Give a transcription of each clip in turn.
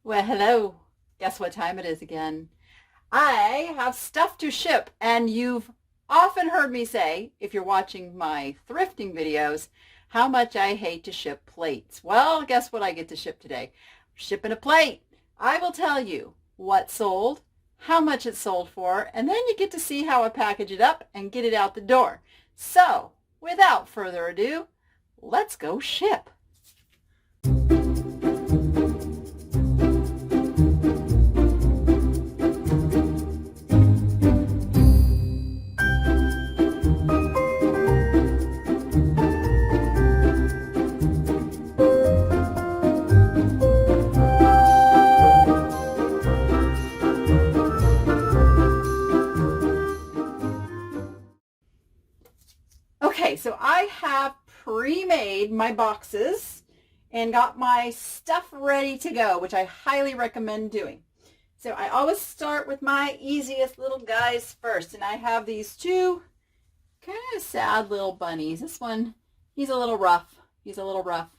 Well, hello. Guess what time it is again? I have stuff to ship, and you've often heard me say, if you're watching my thrifting videos, how much I hate to ship plates. Well, guess what I get to ship today? Shipping a plate. I will tell you what sold, how much it sold for, and then you get to see how I package it up and get it out the door. So, without further ado, let's go ship. Okay, so I have pre-made my boxes and got my stuff ready to go, which I highly recommend doing. So I always start with my easiest little guys first, and I have these two kind of sad little bunnies. This one, he's a little rough. He's a little rough.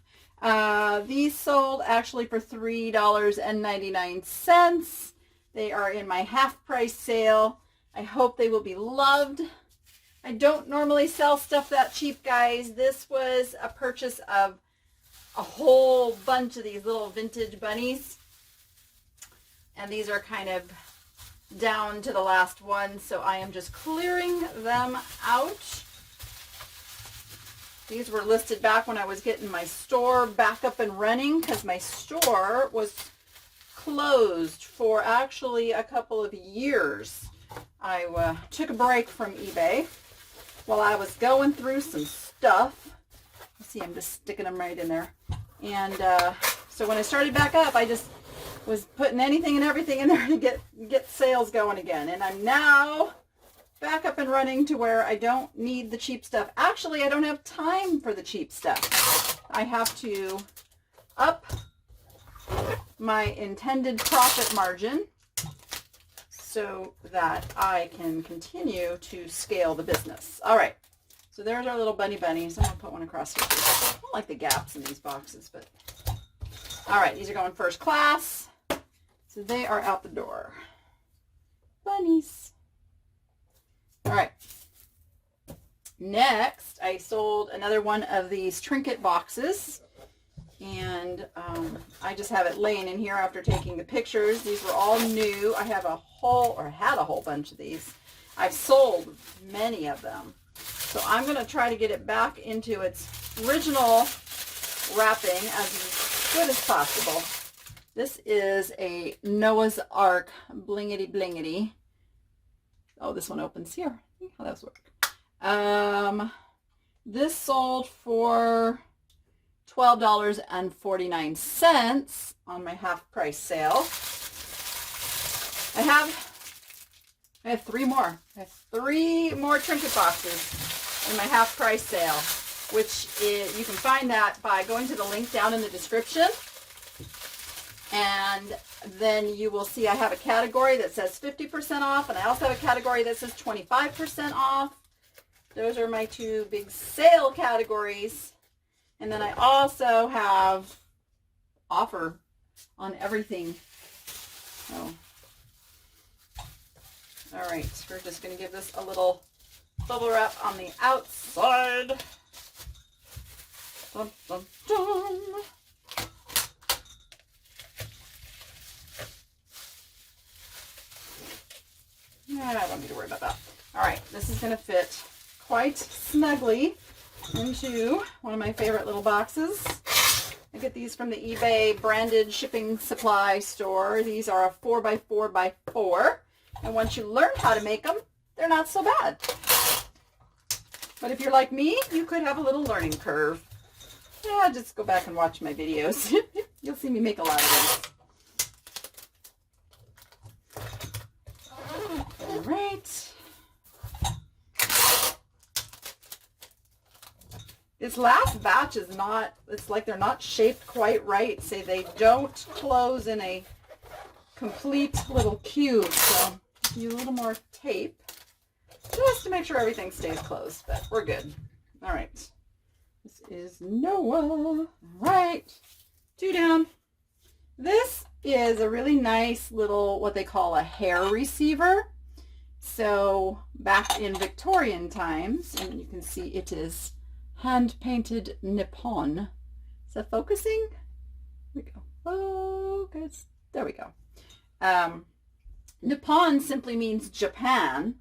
These sold actually for $3.99. They are in my half price sale. I hope they will be loved. I don't normally sell stuff that cheap, guys. This was a purchase of a whole bunch of these little vintage bunnies. And these are kind of down to the last one, so I am just clearing them out. These were listed back when I was getting my store back up and running, because my store was closed for actually a couple of years. I took a break from eBay while I was going through some stuff. You see, I'm just sticking them right in there. And so when I started back up, I just was putting anything and everything in there to get sales going again. And I'm now back up and running to where I don't need the cheap stuff. Actually, I don't have time for the cheap stuff. I have to up my intended profit margin so that I can continue to scale the business. All right, so there's our little bunnies. I'm gonna put one across here. I don't like the gaps in these boxes, but all right, these are going first class. So they are out the door. Bunnies. All right. Next, I sold another one of these Trinket boxes. And I just have it laying in here after taking the pictures. These were all new. I have had a whole bunch of these. I've sold many of them. So I'm going to try to get it back into its original wrapping as good as possible. This is a Noah's Ark blingity blingity. Oh, this one opens here. See how those work. This sold for $12.49 on my half price sale. I have three more. I have three more Trinket boxes in my half price sale, which you can find that by going to the link down in the description. And then you will see I have a category that says 50% off, and I also have a category that says 25% off. Those are my two big sale categories. And then I also have offer on everything. Oh. All right, we're just going to give this a little bubble wrap on the outside. Dun, dun, dun. Yeah, I don't need to worry about that. All right, this is going to fit quite snugly into one of my favorite little boxes. I get these from the eBay branded shipping supply store. These are a 4x4x4. And once you learn how to make them, they're not so bad. But if you're like me, you could have a little learning curve. Yeah, just go back and watch my videos. You'll see me make a lot of these. All right. This last batch is not, it's like they're not shaped quite right. Say they don't close in a complete little cube. So use a little more tape just to make sure everything stays closed, but we're good. All right. This is Noah. All right. Two down. This is a really nice little, what they call a hair receiver. So back in Victorian times, and you can see it is hand-painted Nippon. Is that focusing? There we go. Focus. There we go. Nippon simply means Japan.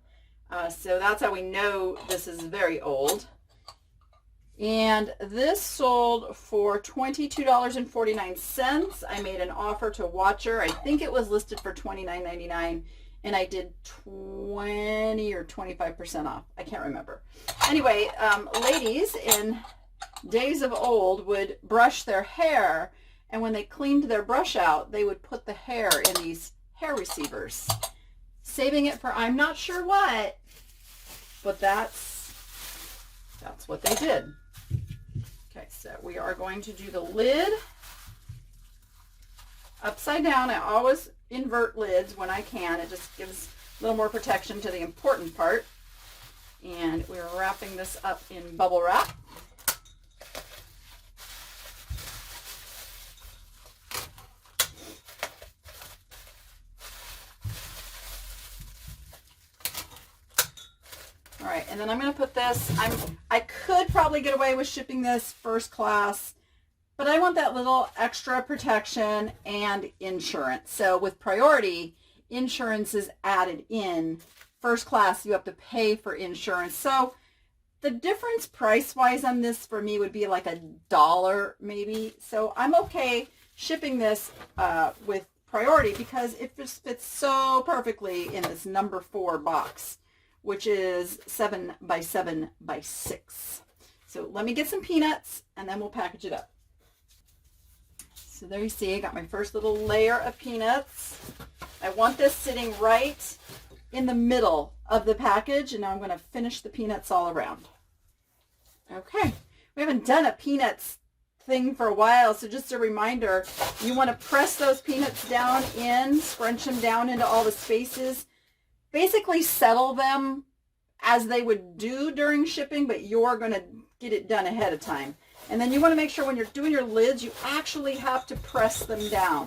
So that's how we know this is very old. And this sold for $22.49. I made an offer to Watcher. I think it was listed for $29.99, and I did 20 or 25% off. I can't remember. Anyway, ladies in days of old would brush their hair, and when they cleaned their brush out, they would put the hair in these hair receivers, saving it for I'm not sure what, but that's what they did. Okay, so we are going to do the lid upside down. I always invert lids when I can. It just gives a little more protection to the important part. And we're wrapping this up in bubble wrap. All right, and then I'm going to put this, I could probably get away with shipping this first class, but I want that little extra protection and insurance. So with priority, insurance is added in. First class, you have to pay for insurance. So the difference price-wise on this for me would be like $1 maybe. So I'm okay shipping this with priority because it just fits so perfectly in this number 4 box, which is 7 by 7 by 6. So let me get some peanuts and then we'll package it up. So there you see, I got my first little layer of peanuts. I want this sitting right in the middle of the package, and now I'm going to finish the peanuts all around. Okay, we haven't done a peanuts thing for a while, so just a reminder, you want to press those peanuts down in, scrunch them down into all the spaces, basically settle them as they would do during shipping, but you're going to get it done ahead of time. And then you want to make sure when you're doing your lids, you actually have to press them down.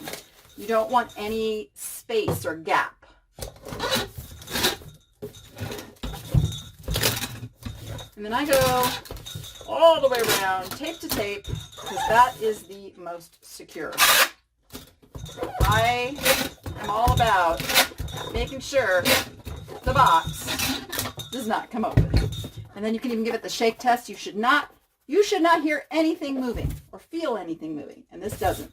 You don't want any space or gap. And then I go all the way around, tape to tape, because that is the most secure. I am all about making sure the box does not come open. And then you can even give it the shake test. You should not hear anything moving or feel anything moving, and this doesn't.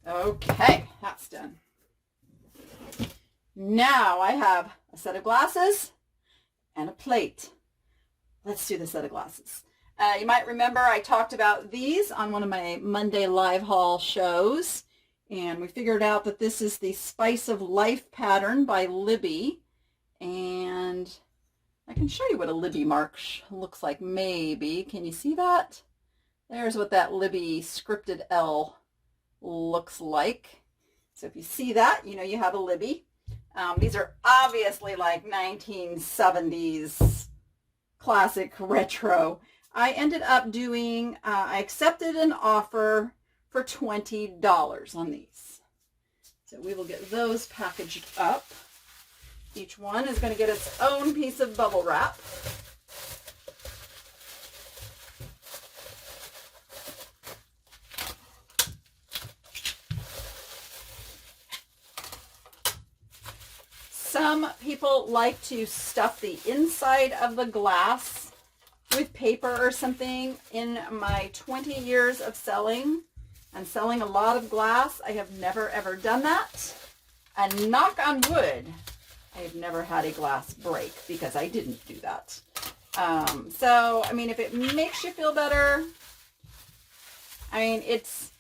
Okay, that's done. Now I have a set of glasses and a plate. Let's do the set of glasses. You might remember I talked about these on one of my Monday live haul shows, and we figured out that this is the Spice of Life pattern by Libby, and I can show you what a Libby mark looks like, maybe. Can you see that? There's what that Libby scripted L looks like. So if you see that, you know you have a Libby. These are obviously like 1970s classic retro. I ended up doing, I accepted an offer for $20 on these. So we will get those packaged up. Each one is going to get its own piece of bubble wrap. Some people like to stuff the inside of the glass with paper or something. In my 20 years of selling and selling a lot of glass, I have never ever done that. And knock on wood, I have never had a glass break because I didn't do that. So, I mean, if it makes you feel better, I mean, it's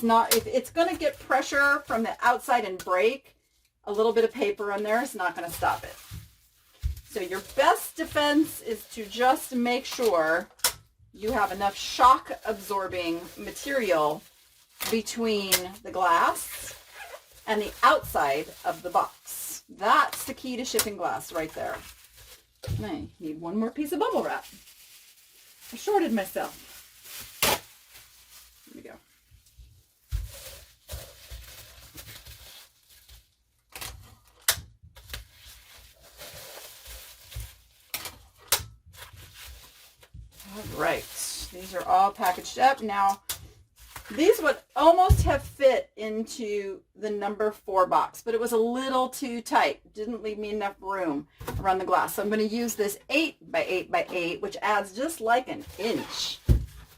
not, if it's going to get pressure from the outside and break, a little bit of paper on there is not going to stop it. So your best defense is to just make sure you have enough shock absorbing material between the glass and the outside of the box. That's the key to shipping glass right there. And I need one more piece of bubble wrap. I shorted myself. Here we go. These are all packaged up. Now, these would almost have fit into the number 4 box, but it was a little too tight. Didn't leave me enough room around the glass. So I'm going to use this 8 by 8 by 8, which adds just like an inch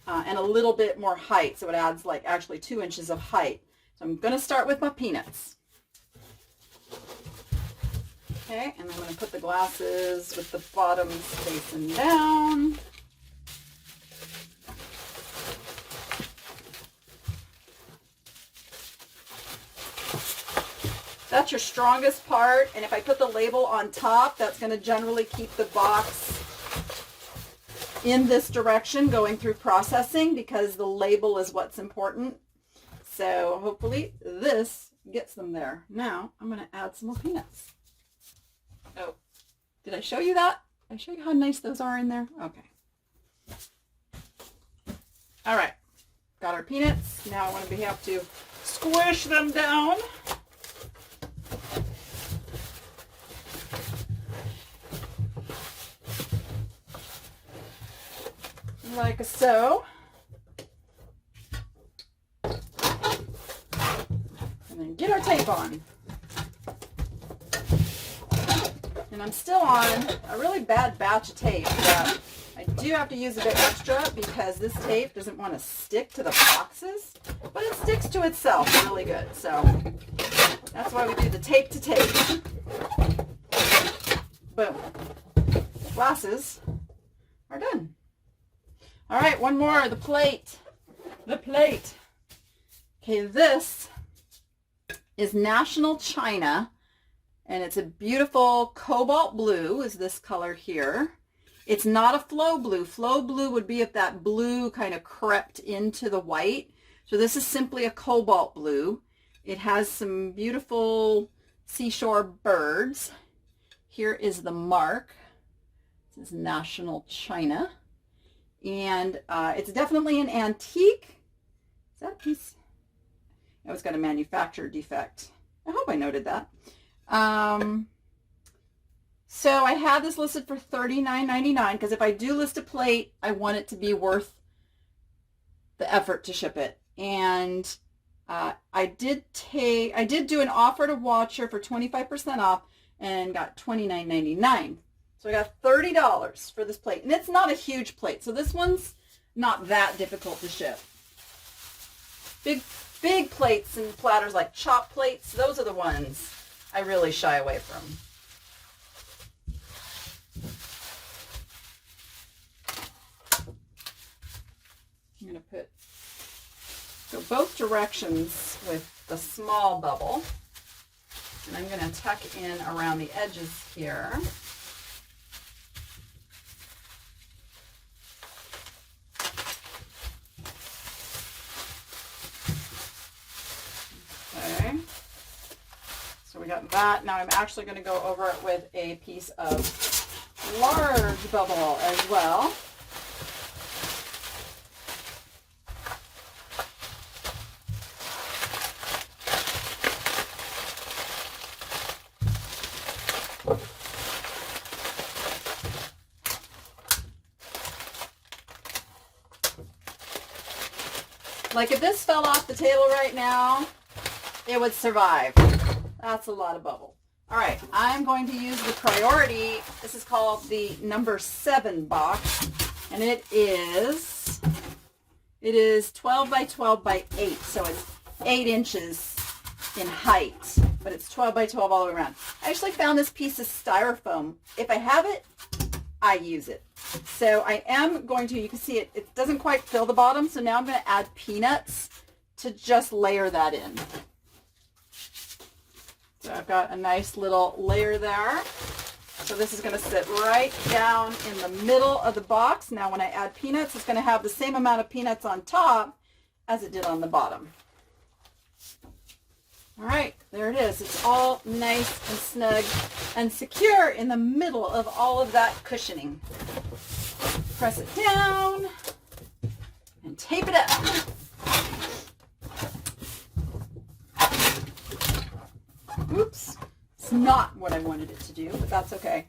and a little bit more height. So it adds like actually 2 inches of height. So I'm going to start with my peanuts. Okay, and I'm going to put the glasses with the bottoms facing down. That's your strongest part, and if I put the label on top, that's going to generally keep the box in this direction going through processing, because the label is what's important. So hopefully this gets them there. Now I'm going to add some more peanuts. Oh, did I show you that? Did I show you how nice those are in there? Okay. All right, got our peanuts. Now we have to squish them down. Like so. And then get our tape on. And I'm still on a really bad batch of tape, but I do have to use a bit extra because this tape doesn't want to stick to the boxes, but it sticks to itself really good. So that's why we do the tape to tape. Boom. Glasses are done. All right, one more, the plate. The plate. Okay, this is National China, and it's a beautiful cobalt blue, is this color here. It's not a flow blue. Flow blue would be if that blue kind of crept into the white. So this is simply a cobalt blue. It has some beautiful seashore birds. Here is the mark. This is National China. And it's definitely an antique. Is that a piece? Oh, it's got a manufacturer defect. I hope I noted that. So I had this listed for $39.99 because if I do list a plate, I want it to be worth the effort to ship it. And I did do an offer to Watcher for 25% off and got $29.99. So I got $30 for this plate. And it's not a huge plate, so this one's not that difficult to ship. Big plates and platters like chop plates, those are the ones I really shy away from. I'm going to go both directions with the small bubble. And I'm going to tuck in around the edges here. Okay. So we got that. Now I'm actually going to go over it with a piece of large bubble as well. Like if this fell off the table right now, it would survive. That's a lot of bubble. All right, I'm going to use the priority. This is called the number 7 box, and it is 12 by 12 by 8, so it's 8 inches in height, but it's 12 by 12 all the way around. I actually found this piece of styrofoam. If I have it, I use it. So I am going to, you can see it doesn't quite fill the bottom, so now I'm going to add peanuts to just layer that in. So I've got a nice little layer there. So this is going to sit right down in the middle of the box. Now when I add peanuts, it's going to have the same amount of peanuts on top as it did on the bottom. All right, there it is. It's all nice and snug and secure in the middle of all of that cushioning. Press it down and tape it up. Oops, it's not what I wanted it to do, but that's okay.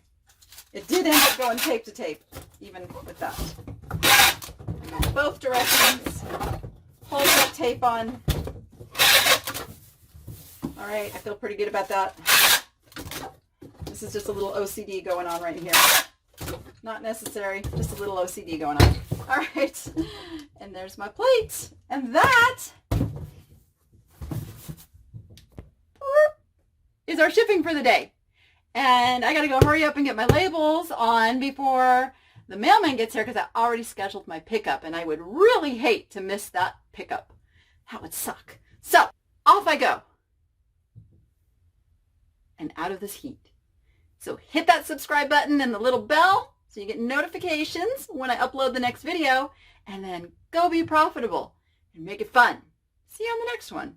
It did end up going tape to tape, even with that. both directions. Hold that tape on. All right, I feel pretty good about that. This is just a little OCD going on right here. Not necessary, just a little OCD going on. All right, and there's my plate. And that is our shipping for the day. And I gotta go hurry up and get my labels on before the mailman gets here because I already scheduled my pickup and I would really hate to miss that pickup. That would suck. So off I go. And out of this heat. So hit that subscribe button and the little bell so you get notifications when I upload the next video, and then go be profitable and make it fun. See you on the next one.